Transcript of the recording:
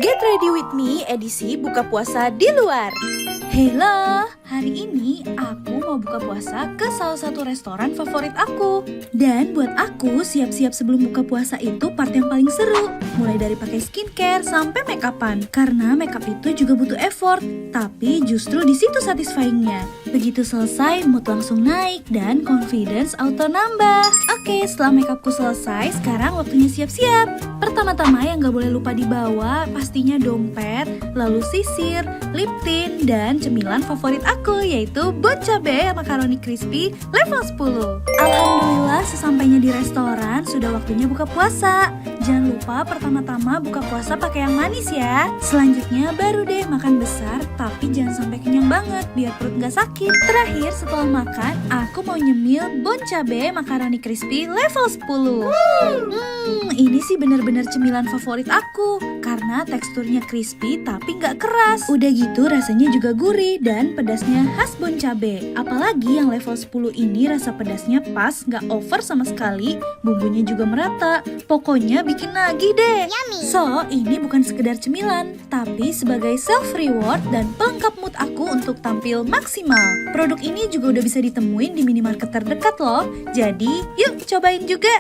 Get ready with me edisi buka puasa di luar. Hello, hari ini aku mau buka puasa ke salah satu restoran favorit aku. Dan buat aku, siap-siap sebelum buka puasa itu part yang paling seru. Mulai dari pakai skincare sampai make upan. Karena makeup itu juga butuh effort, tapi justru di situ satisfyingnya. Begitu selesai, mood langsung naik dan confidence auto nambah. Oke, setelah makeupku selesai, sekarang waktunya siap-siap. Pertama-tama yang gak boleh lupa dibawa pastinya dompet, lalu sisir, lip tint, dan cemilan favorit aku yaitu bon cabe macaroni crispy level 10. Alhamdulillah sesampainya di restoran sudah waktunya buka puasa. Jangan lupa pertama-tama buka puasa pakai yang manis ya. Selanjutnya baru deh makan besar, tapi jangan sampai kenyang banget biar perut gak sakit. Terakhir setelah makan, aku mau nyemil bon cabe macaroni crispy level 10. Ini sih bener-bener cemilan favorit aku karena teksturnya crispy tapi nggak keras. Udah gitu rasanya juga gurih dan pedasnya khas bon cabe. Apalagi yang level 10 ini rasa pedasnya pas, nggak over sama sekali. Bumbunya juga merata. Pokoknya bikin nagih deh. Yummy. So, ini bukan sekedar cemilan, tapi sebagai self reward dan pelengkap mood aku untuk tampil maksimal. Produk ini juga udah bisa ditemuin di minimarket terdekat loh. Jadi, yuk cobain juga.